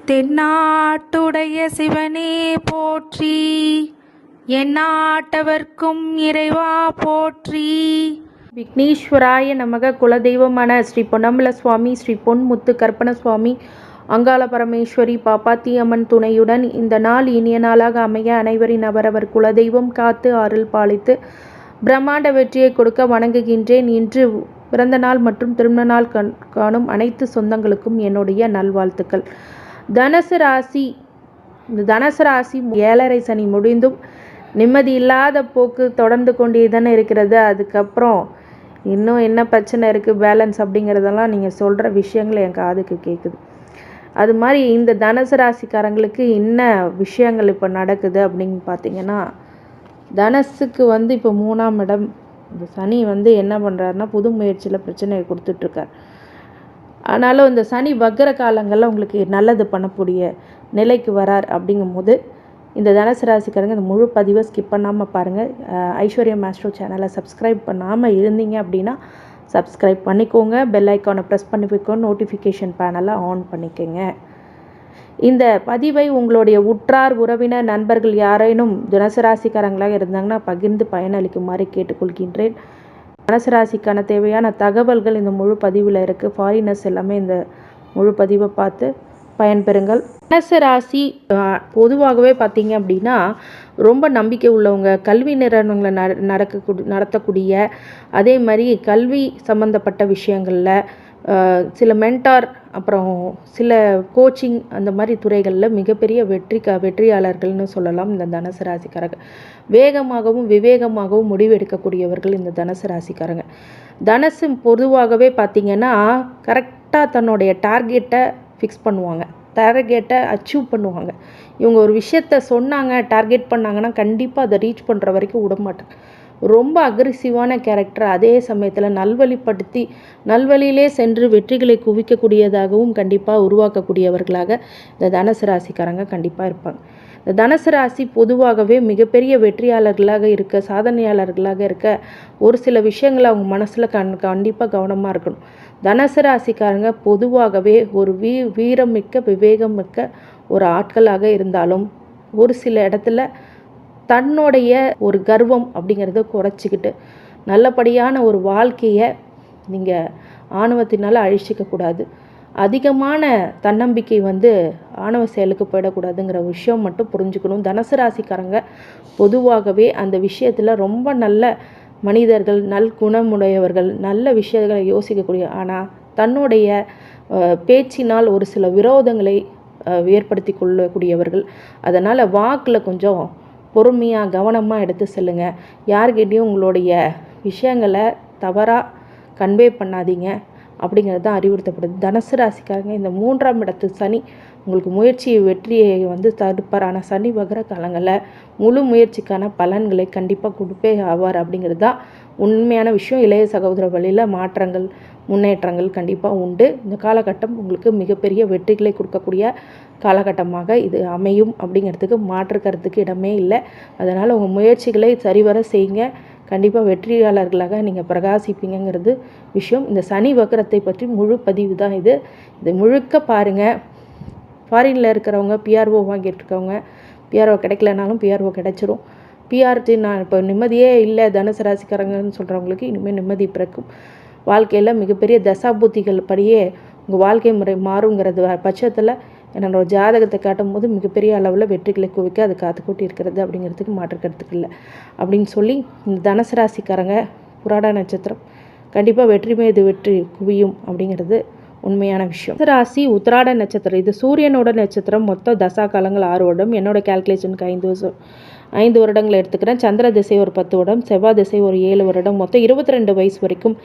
தென்னாட்டுடைய சிவனே போற்றி, எந்நாட்டவர்க்கும் இறைவா போற்றி. விக்னேஸ்வராய நமக. குலதெய்வமான ஸ்ரீ பொன்னம்பல சுவாமி, ஸ்ரீ பொன்முத்து கற்பன சுவாமி, அங்காள பரமேஸ்வரி பாப்பாத்தி அம்மன் துணையுடன் இந்த நாள் இனிய நாளாக அமைய அனைவரின் அவரவர் குலதெய்வம் காத்து அருள் பாலித்து பிரம்மாண்ட வெற்றியை கொடுக்க வணங்குகின்றேன். இன்று பிறந்த நாள் மற்றும் திருமண நாள் காணும் அனைத்து சொந்தங்களுக்கும் என்னுடைய நல்வாழ்த்துக்கள். தனுசு ராசி. இந்த தனுசு ராசி 7.5 சனி முடிந்தும் நிம்மதி இல்லாத போக்கு தொடர்ந்து கொண்டே தானே இருக்கிறது. அதுக்கப்புறம் இன்னும் என்ன பிரச்சனை இருக்குது, பேலன்ஸ் அப்படிங்கிறதெல்லாம் நீங்கள் சொல்கிற விஷயங்கள் என் காதுக்கு கேட்குது. அது மாதிரி இந்த தனுசு ராசிக்காரங்களுக்கு என்ன விஷயங்கள் இப்போ நடக்குது அப்படின்னு பார்த்தீங்கன்னா, தனுசுக்கு இப்போ 3ஆம் இடம். இந்த சனி என்ன பண்ணுறாருன்னா, புது முயற்சியில் பிரச்சனையை கொடுத்துட்ருக்கார். ஆனாலும் இந்த சனி வக்கர காலங்களில் உங்களுக்கு நல்லது பண்ணக்கூடிய நிலைக்கு வரார். அப்படிங்கும்போது இந்த தனுசு ராசிக்காரங்க இந்த முழு பதிவை ஸ்கிப் பண்ணாமல் பாருங்கள். ஐஸ்வர்யா மாஸ்ட்ரோ சேனலை சப்ஸ்கிரைப் பண்ணாமல் இருந்தீங்க அப்படின்னா சப்ஸ்கிரைப் பண்ணிக்கோங்க. பெல் ஐக்கானை ப்ரெஸ் பண்ணி வைக்கோங்க. நோட்டிஃபிகேஷன் பேனலை ஆன் பண்ணிக்கோங்க. இந்த பதிவை உங்களுடைய உற்றார் உறவினர் நண்பர்கள் யாரேனும் தனுசு ராசிக்காரங்களாக இருந்தாங்கன்னா பகிர்ந்து பயனளிக்குமாறு கேட்டுக்கொள்கின்றேன். தனுசு ராசிக்கான தேவையான தகவல்கள் இந்த முழு பதிவில் இருக்குது. ஃபாரினர்ஸ் எல்லாமே இந்த முழு பதிவை பார்த்து பயன்பெறுங்கள். தனுசு ராசி பொதுவாகவே பார்த்தீங்க அப்படின்னா ரொம்ப நம்பிக்கை உள்ளவங்க, கல்வி நிறுவனங்களை நடத்தக்கூடிய, அதே மாதிரி கல்வி சம்மந்தப்பட்ட விஷயங்களில் சில மென்டார், அப்புறம் சில கோச்சிங், அந்த மாதிரி துறைகளில் மிகப்பெரிய வெற்றியாளர்கள்னு சொல்லலாம். இந்த தனுசு ராசிக்காரங்க வேகமாகவும் விவேகமாகவும் முடிவெடுக்கக்கூடியவர்கள் இந்த தனுசு ராசிக்காரங்க. தனுசு பொதுவாகவே பார்த்திங்கன்னா கரெக்டாக தன்னுடைய டார்கெட்டை ஃபிக்ஸ் பண்ணுவாங்க, டார்கெட்டை அச்சீவ் பண்ணுவாங்க. இவங்க ஒரு விஷயத்த சொன்னாங்க, டார்கெட் பண்ணாங்கன்னா கண்டிப்பாக அதை ரீச் பண்ணுற வரைக்கும் விடமாட்டாங்க. ரொம்ப அக்ரெசிவான கேரக்டர். அதே சமயத்தில் நல்வழிப்படுத்தி நல்வழியிலே சென்று வெற்றிகளை குவிக்கக்கூடியதாகவும் கண்டிப்பாக உருவாக்கக்கூடியவர்களாக இந்த தனுசு ராசிக்காரங்க கண்டிப்பாக இருப்பாங்க. இந்த தனுசு ராசி பொதுவாகவே மிகப்பெரிய வெற்றியாளர்களாக இருக்க, சாதனையாளர்களாக இருக்க ஒரு சில விஷயங்களை அவங்க மனசில் கண்டிப்பாக கவனமாக இருக்கணும். தனுசு ராசிக்காரங்க பொதுவாகவே ஒரு வீரமிக்க விவேகம் மிக்க ஒரு ஆட்களாக இருந்தாலும் ஒரு சில இடத்துல தன்னுடைய ஒரு கர்வம் அப்படிங்கிறத குறைச்சிக்கிட்டு நல்லபடியான ஒரு வாழ்க்கையை நீங்கள் ஆணவத்தினால் அழிச்சிக்கக்கூடாது. அதிகமான தன்னம்பிக்கை ஆணவ செயலுக்கு போயிடக்கூடாதுங்கிற விஷயம் மட்டும் புரிஞ்சுக்கணும். தனுசு ராசிக்காரங்க பொதுவாகவே அந்த விஷயத்தில் ரொம்ப நல்ல மனிதர்கள், குணமுடையவர்கள், நல்ல விஷயங்களை யோசிக்கக்கூடிய, ஆனால் தன்னுடைய பேச்சினால் ஒரு சில விரோதங்களை ஏற்படுத்தி கொள்ளக்கூடியவர்கள். அதனால் வாக்கில் கொஞ்சம் பொறுமையாக கவனமாக எடுத்து செல்லுங்கள். யார்கிட்டையும் உங்களுடைய விஷயங்களை தவறாக கன்வே பண்ணாதீங்க அப்படிங்கிறது தான் அறிவுறுத்தப்படுது. தனுசு ராசிக்காரங்க இந்த 3ஆம் இடத்து சனி உங்களுக்கு முயற்சியை வெற்றியை தடுப்பார். ஆனால் சனி வகர காலங்களில் முழு முயற்சிக்கான பலன்களை கண்டிப்பாக கொடுப்பே ஆவார் அப்படிங்கிறது தான் உண்மையான விஷயம். இளைய சகோதர வழியில் மாற்றங்கள், முன்னேற்றங்கள் கண்டிப்பாக உண்டு. இந்த காலகட்டம் உங்களுக்கு மிகப்பெரிய வெற்றிகளை கொடுக்கக்கூடிய காலகட்டமாக இது அமையும் அப்படிங்கிறதுக்கு மாற்றுக்கிறதுக்கு இடமே இல்லை. அதனால் உங்கள் முயற்சிகளை சரிவர செய்யுங்க. கண்டிப்பாக வெற்றியாளர்களாக நீங்கள் பிரகாசிப்பீங்கிறது விஷயம். இந்த சனி வக்கரத்தை பற்றி முழு பதிவு தான் இது முழுக்க பாருங்கள். ஃபாரினில் இருக்கிறவங்க, பிஆர்ஓ வாங்கிட்டு இருக்கவங்க, பிஆர்ஓ கிடைக்கலனாலும் பிஆர்ஓ கிடைச்சிரும். பிஆர்டி நான் இப்போ நிம்மதியே இல்லை தனுசு ராசிக்காரங்கன்னு சொல்கிறவங்களுக்கு இனிமேல் நிம்மதி பிறக்கும். வாழ்க்கையில் மிகப்பெரிய தசாபுத்திகள் படியே உங்கள் வாழ்க்கை முறை மாறுங்கிறது பட்சத்தில் என்னோட ஜாதகத்தை காட்டும் போது மிகப்பெரிய அளவில் வெற்றிகளை குவிக்க அது காத்துக்கூட்டி இருக்கிறது அப்படிங்கிறதுக்கு மாற்றுக்கிறதுக்கு இல்லை அப்படின்னு சொல்லி இந்த தனுசு ராசிக்காரங்க புராட நட்சத்திரம் கண்டிப்பாக வெற்றி மீது வெற்றி குவியும் அப்படிங்கிறது உண்மையான விஷயம். ராசி உத்திராட நட்சத்திரம். இது சூரியனோட நட்சத்திரம். மொத்தம் தசா காலங்கள் 6 வருடம். என்னோட கேல்குலேஷனுக்கு 5 வருடங்கள் எடுத்துக்கிறேன். சந்திர திசை ஒரு 10 வருடம், செவ்வாய் திசை ஒரு 7 வருடம், மொத்தம் 22 வயசு வரைக்கும்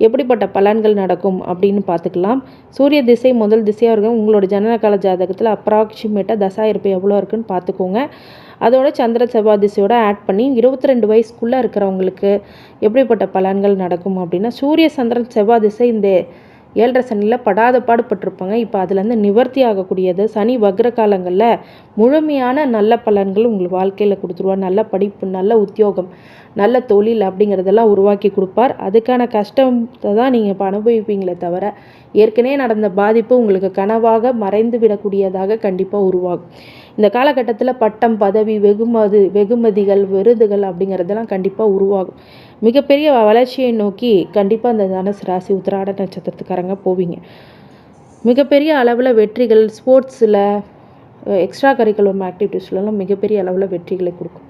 எப்படிப்பட்ட பலன்கள் நடக்கும் அப்படின்னு பார்த்துக்கலாம். சூரிய திசை முதல் திசையாக இருக்கும். உங்களோட ஜனனகால ஜாதகத்தில் அப்ராக்சிமேட்டாக தசா இருப்பு எவ்வளோ இருக்குன்னு பார்த்துக்கோங்க. அதோட சந்திர செவ்வாய் திசையோட ஆட் பண்ணி 22 வயசுக்குள்ளே இருக்கிறவங்களுக்கு எப்படிப்பட்ட பலன்கள் நடக்கும் அப்படின்னா, சூரிய சந்திரன் செவ்வாய் திசை இந்த ஏழரை சனியில் படாத பாடுபட்டிருப்பாங்க. இப்போ அதுலேருந்து நிவர்த்தி ஆகக்கூடியது. சனி வக்ர காலங்களில் முழுமையான நல்ல பலன்கள் உங்கள் வாழ்க்கையில் கொடுத்துருவார். நல்ல படிப்பு, நல்ல உத்தியோகம், நல்ல தொழில் அப்படிங்கிறதெல்லாம் உருவாக்கி கொடுப்பார். அதுக்கான கஷ்டத்தை தான் நீங்கள் இப்போ அனுபவிப்பீங்களே தவிர ஏற்கனவே நடந்த பாதிப்பு உங்களுக்கு கனவாக மறைந்து விடக்கூடியதாக கண்டிப்பாக உருவாகும். இந்த காலகட்டத்தில் பட்டம், பதவி, வெகுமதிகள், விருதுகள் அப்படிங்கிறதெல்லாம் கண்டிப்பாக உருவாகும். மிகப்பெரிய வளர்ச்சியை நோக்கி கண்டிப்பாக இந்த தனுசு ராசி உத்திராட நட்சத்திரத்துக்காரங்க போவீங்க. மிகப்பெரிய அளவில் வெற்றிகள், ஸ்போர்ட்ஸில், எக்ஸ்ட்ரா கரிக்குலர் ஆக்டிவிட்டீஸ்லாம் மிகப்பெரிய அளவில் வெற்றிகளை கொடுக்கும்.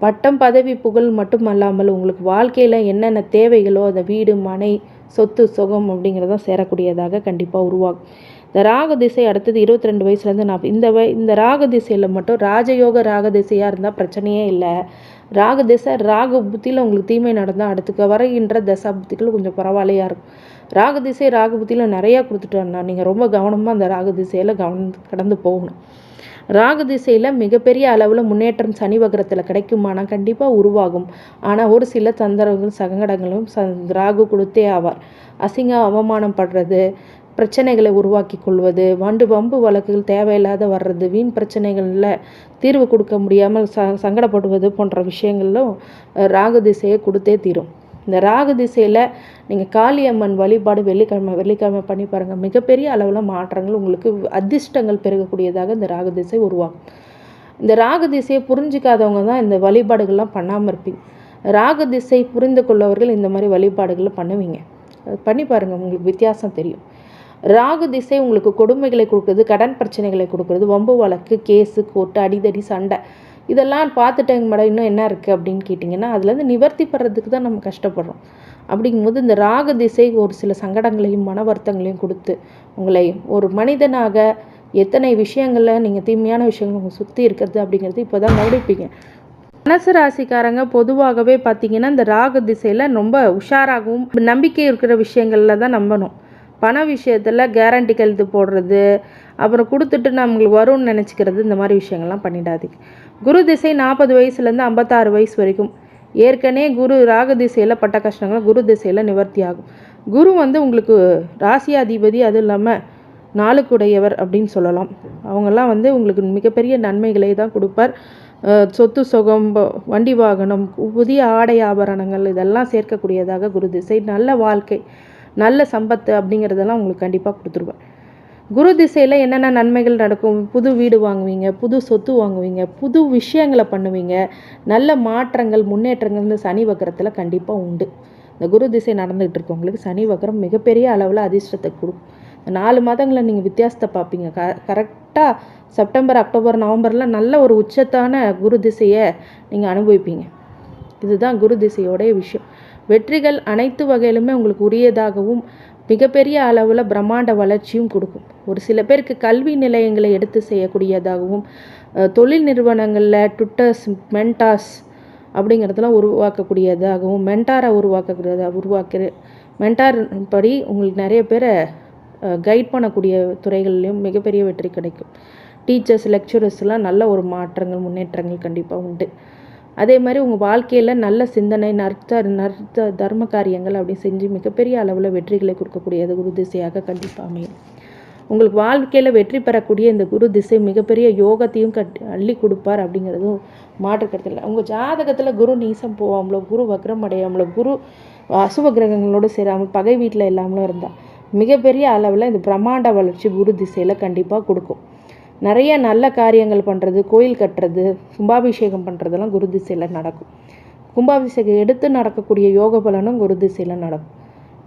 பட்டம், பதவி, புகழ் மட்டும் அல்லாமல் உங்களுக்கு வாழ்க்கையில் என்னென்ன தேவைகளோ அந்த வீடு, மனை, சொத்து, சுகம் அப்படிங்கிறதும் சேரக்கூடியதாக கண்டிப்பாக உருவாகும். இந்த ராகு திசை அடுத்தது 22 வயசுலேருந்து இந்த ராகு திசையில் மட்டும் ராஜயோக ராக திசையாக இருந்தால் பிரச்சனையே இல்லை. ராகு திசை ராகு புத்தியில் உங்களுக்கு தீமை நடந்தால் அடுத்துக்கு வருகின்ற தசா புத்திகள் கொஞ்சம் பரவாயில்லையாக இருக்கும். ராகு திசை ராகு புத்தியில் நிறையா கொடுத்துட்டோம்னா நீங்கள் ரொம்ப கவனமாக அந்த ராகு திசையில் கடந்து போகணும். ராகு திசையில் மிகப்பெரிய அளவில் முன்னேற்றம் சனி வக்ரத்தில் கிடைக்குமானால் கண்டிப்பாக உருவாகும். ஆனால் ஒரு சில தொந்தரவுகள், சங்கடங்களும் ராகு கொடுத்தே ஆவார். அவமானம் படுறது, பிரச்சனைகளை உருவாக்கி கொள்வது, வம்பு வழக்குகள் தேவையில்லாத வர்றது, வீண் பிரச்சனைகளில் தீர்வு கொடுக்க முடியாமல் சங்கடப்படுவது போன்ற விஷயங்களும் ராகு திசையை கொடுத்தே தீரும். இந்த ராகு திசையில் நீங்கள் காளியம்மன் வழிபாடு வெள்ளிக்கிழமை பண்ணி பாருங்கள். மிகப்பெரிய அளவில் மாற்றங்கள், உங்களுக்கு அதிர்ஷ்டங்கள் பெருகக்கூடியதாக இந்த ராகு திசை உருவாகும். இந்த ராகு திசையை புரிஞ்சிக்காதவங்க தான் இந்த வழிபாடுகள்லாம் பண்ணாமல் இருப்பீங்க. ராகு திசை புரிந்து கொள்ளவர்கள் இந்த மாதிரி வழிபாடுகளை பண்ணுவீங்க. பண்ணி பாருங்கள், உங்களுக்கு வித்தியாசம் தெரியும். ராகு திசை உங்களுக்கு கொடுமைகளை கொடுக்குறது, கடன் பிரச்சனைகளை கொடுக்குறது, வம்பு வழக்கு, கேஸு, கோர்ட்டு, அடிதடி, சண்டை இதெல்லாம் பார்த்துட்டேங்க மேடம், இன்னும் என்ன இருக்குது அப்படின்னு கேட்டிங்கன்னா அதுலேருந்து நிவர்த்தி பெறதுக்கு தான் நம்ம கஷ்டப்படுறோம். அப்படிங்கும்போது இந்த ராகு திசை ஒரு சில சங்கடங்களையும் மன வருத்தங்களையும் கொடுத்து உங்களை ஒரு மனிதனாக எத்தனை விஷயங்களில் நீங்கள் தீமையான விஷயங்கள் உங்கள் சுற்றி இருக்கிறது அப்படிங்கிறது இப்போ தான் கவனிப்பீங்க. தனுசு ராசிக்காரங்க பொதுவாகவே பார்த்தீங்கன்னா இந்த ராகு திசையில் ரொம்ப உஷாராகவும் நம்பிக்கை இருக்கிற விஷயங்களில் தான் நம்பணும். பண விஷயத்தில் கேரண்டி கழுத்து போடுறது, அப்புறம் கொடுத்துட்டு நம்மளுக்கு வரும்னு நினச்சிக்கிறது, இந்த மாதிரி விஷயங்கள்லாம் பண்ணிடாதீங்க. குரு திசை 40 வயசுலேருந்து 56 வயசு வரைக்கும் ஏற்கனவே குரு ராகு திசையில் பட்ட கஷ்டங்கள் குரு திசையில் நிவர்த்தி ஆகும். குரு உங்களுக்கு ராசியாதிபதி, அதுவும் இல்லாமல் நாளுக்குடையவர் அப்படின்னு சொல்லலாம். அவங்கெல்லாம் உங்களுக்கு மிகப்பெரிய நன்மைகளை தான் கொடுப்பார். சொத்து, சுகம், வண்டி வாகனம், புதிய ஆடை ஆபரணங்கள் இதெல்லாம் சேர்க்கக்கூடியதாக குரு திசை. நல்ல வாழ்க்கை, நல்ல சம்பத்து அப்படிங்கிறதெல்லாம் உங்களுக்கு கண்டிப்பாக கொடுத்துருவார். குரு திசையில் என்னென்ன நன்மைகள் நடக்கும்? புது வீடு வாங்குவீங்க, புது சொத்து வாங்குவீங்க, புது விஷயங்களை பண்ணுவீங்க, நல்ல மாற்றங்கள், முன்னேற்றங்கள் இந்த சனி வக்ரத்தில் கண்டிப்பாக உண்டு. இந்த குரு திசை நடந்துகிட்டு இருக்கவங்களுக்கு சனி வக்ரம் மிகப்பெரிய அளவில் அதிர்ஷ்டத்தை கொடுக்கும். 4 மாதங்களை நீங்கள் வித்தியாசத்தை பார்ப்பீங்க. கரெக்டாக செப்டம்பர், அக்டோபர், நவம்பரில் நல்ல ஒரு உச்சத்தான குரு திசையை நீங்கள் அனுபவிப்பீங்க. இதுதான் குரு திசையோடைய விஷயம். வெற்றிகள் அனைத்து வகையிலுமே உங்களுக்கு உரியதாகவும் மிகப்பெரிய அளவில் பிரம்மாண்ட வளர்ச்சியும் கொடுக்கும். ஒரு சில பேருக்கு கல்வி நிலையங்களை எடுத்து செய்யக்கூடியதாகவும், தொழில் நிறுவனங்களில் டுட்டர்ஸ், மென்டார்ஸ் அப்படிங்கிறதெல்லாம் உருவாக்கக்கூடியதாகவும், மென்டாரை மென்டார் படி உங்களுக்கு நிறைய பேரை கைட் பண்ணக்கூடிய துறைகள்லையும் மிகப்பெரிய வெற்றி கிடைக்கும். டீச்சர்ஸ், லெக்சரர்ஸ்லாம் நல்ல ஒரு மாற்றங்கள், முன்னேற்றங்கள் கண்டிப்பாக உண்டு. அதே மாதிரி உங்கள் வாழ்க்கையில் நல்ல சிந்தனை, நர்த்த தர்ம காரியங்கள் அப்படி செஞ்சு மிகப்பெரிய அளவில் வெற்றிகளை கொடுக்கக்கூடியது குரு திசையாக கண்டிப்பாக அமையும். உங்களுக்கு வாழ்க்கையில் வெற்றி பெறக்கூடிய இந்த குரு திசை மிகப்பெரிய யோகத்தையும் அள்ளி கொடுப்பார் அப்படிங்கிறதும் மாற்றுக்கிறது இல்லை. உங்கள் ஜாதகத்தில் குரு நீசம் போகாமலோ, குரு வக்ரம் அடையாமலோ, குரு அசுப கிரகங்களோடு சேராமல் பகை வீட்டில் இல்லாமலும் இருந்தால் மிகப்பெரிய அளவில் இந்த பிரம்மாண்ட வளர்ச்சி குரு திசையில் கண்டிப்பாக கொடுக்கும். நிறைய நல்ல காரியங்கள் பண்ணுறது, கோயில் கட்டுறது, கும்பாபிஷேகம் பண்ணுறதெல்லாம் குரு திசையில் நடக்கும். கும்பாபிஷேகம் எடுத்து நடக்கக்கூடிய யோக பலனும் குரு திசையில் நடக்கும்.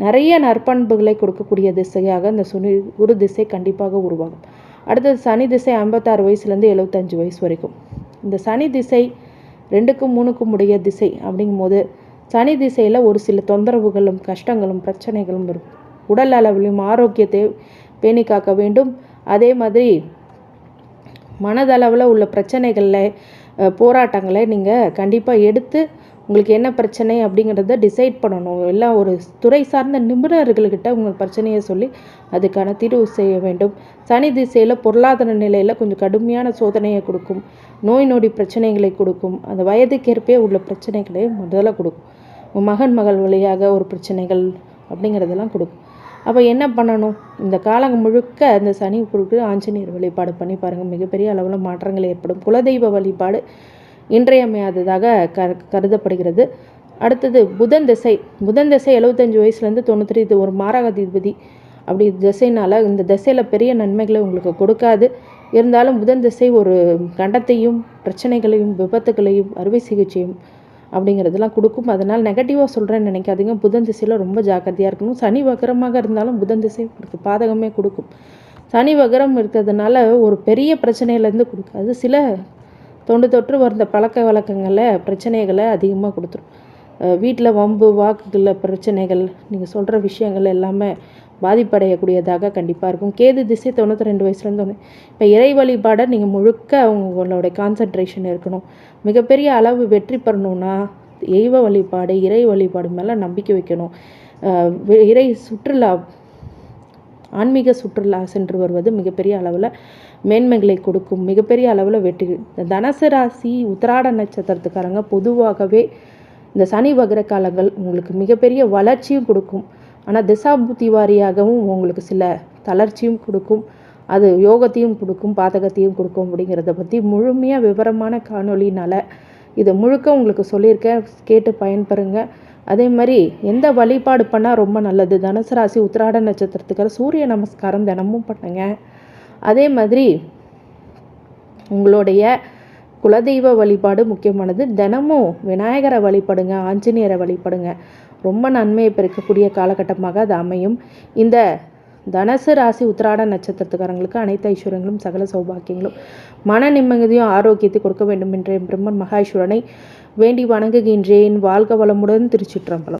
நிறைய நற்பண்புகளை கொடுக்கக்கூடிய திசையாக இந்த குரு திசை கண்டிப்பாக உருவாகும். அடுத்தது சனி திசை 56 வயசுலேருந்து 75 வயசு வரைக்கும். இந்த சனி திசை 2க்கும் 3க்கும் உடைய திசை அப்படிங்கும்போது சனி திசையில் ஒரு சில தொந்தரவுகளும், கஷ்டங்களும், பிரச்சனைகளும் இருக்கும். உடல் அளவிலும் ஆரோக்கியத்தை பேணி காக்க வேண்டும். அதே மாதிரி மனதளவில் உள்ள பிரச்சனைகளில், போராட்டங்களை நீங்கள் கண்டிப்பாக எடுத்து உங்களுக்கு என்ன பிரச்சனை அப்படிங்கிறத டிசைட் பண்ணணும். எல்லாம் ஒரு துறை சார்ந்த நிபுணர்கள்கிட்ட உங்கள் பிரச்சனையை சொல்லி அதுக்கான தீர்வு செய்ய வேண்டும். சனி திசையில் பொருளாதார நிலையில் கொஞ்சம் கடுமையான சோதனையை கொடுக்கும், நோய் நொடி பிரச்சனைகளை கொடுக்கும், அந்த வயதுக்கேற்பே உள்ள பிரச்சனைகளை முதல்ல கொடுக்கும். மகன் மகள் வழியாக ஒரு பிரச்சனைகள் அப்படிங்கிறதெல்லாம் கொடுக்கும். அப்போ என்ன பண்ணணும், இந்த காலம் முழுக்க இந்த சனி குறுக்கு ஆஞ்சநேயர் வழிபாடு பண்ணி பாருங்கள், மிகப்பெரிய அளவில் மாற்றங்கள் ஏற்படும். குலதெய்வ வழிபாடு இன்றியமையாததாக கருதப்படுகிறது. அடுத்தது புதன் திசை. புதன் திசை 75 வயசுலேருந்து 93, இது ஒரு மாரகாதிபதி. அப்படி திசைனால் இந்த திசையில் பெரிய நன்மைகளை உங்களுக்கு கொடுக்காது. இருந்தாலும் புதன் திசை ஒரு கண்டத்தையும் பிரச்சனைகளையும் விபத்துகளையும் அறுவை சிகிச்சையும் அப்படிங்கிறதெல்லாம் கொடுக்கும். அதனால் நெகட்டிவாக சொல்கிறேன்னு நினைக்காதீங்க. புதன் திசையில் ரொம்ப ஜாக்கிரதையாக இருக்கணும். சனி வக்கரமாக இருந்தாலும் புதன் திசை உங்களுக்கு பாதகமே கொடுக்கும். சனி வக்கரம் இருக்கிறதுனால ஒரு பெரிய பிரச்சனையிலேருந்து கொடுக்காது, சில தொற்று வந்த பழக்க வழக்கங்களை பிரச்சனைகளை அதிகமாக கொடுத்துரும். வீட்டில் வம்பு வாக்குகளில் பிரச்சனைகள், நீங்கள் சொல்கிற விஷயங்கள் எல்லாமே பாதிப்படையக்கூடியதாக கண்டிப்பாக இருக்கும். கேது திசை 92 வயசுலேருந்து இப்போ இறை வழிபாடை நீங்கள் முழுக்க உங்களுடைய கான்சன்ட்ரேஷன் இருக்கணும். மிகப்பெரிய அளவு வெற்றி பெறணுன்னா தெய்வ வழிபாடு இறை வழிபாடு மேலே நம்பிக்கை வைக்கணும். இறை சுற்றுலா ஆன்மீக சுற்றுலா சென்று வருவது மிகப்பெரிய அளவில் மேன்மைகளை கொடுக்கும், மிகப்பெரிய அளவில் வெற்றி. தனுசு ராசி உத்திராட நட்சத்திரத்துக்காரங்க பொதுவாகவே இந்த சனி வக்ர காலங்கள் உங்களுக்கு மிகப்பெரிய வளர்ச்சியும் கொடுக்கும். ஆனால் திசாபுத்தி வாரியாகவும் உங்களுக்கு சில தளர்ச்சியும் கொடுக்கும், அது யோகத்தையும் கொடுக்கும் பாதகத்தையும் கொடுக்கும். அப்படிங்கிறத பற்றி முழுமையாக விவரமான காணொலினால் இதை முழுக்க உங்களுக்கு சொல்லியிருக்கேன், கேட்டு பயன்பெறுங்க. அதே மாதிரி எந்த வழிபாடு பண்ணால் ரொம்ப நல்லது, தனுசு ராசி உத்திராட நட்சத்திரத்துக்கு சூரிய நமஸ்காரம் தினமும் பண்ணுங்க. அதே மாதிரி உங்களுடைய குலதெய்வ வழிபாடு முக்கியமானது. தினமும் விநாயகரை வழிபடுங்க, ஆஞ்சநேயரை வழிபடுங்க. ரொம்ப நன்மையை பெருக்கக்கூடிய காலகட்டமாக அது அமையும். இந்த தனுசு ராசி உத்திராட நட்சத்திரத்துக்காரங்களுக்கு அனைத்து ஐஸ்வர்யங்களும் சகல சௌபாக்கியங்களும் மன நிம்மதியும் ஆரோக்கியத்தை கொடுக்க வேண்டும் என்ற பிரம்மன் மகேஸ்வரனை வேண்டி வணங்குகின்றேன். வாழ்க வளமுடன். திருச்சிற்றம்பலம்.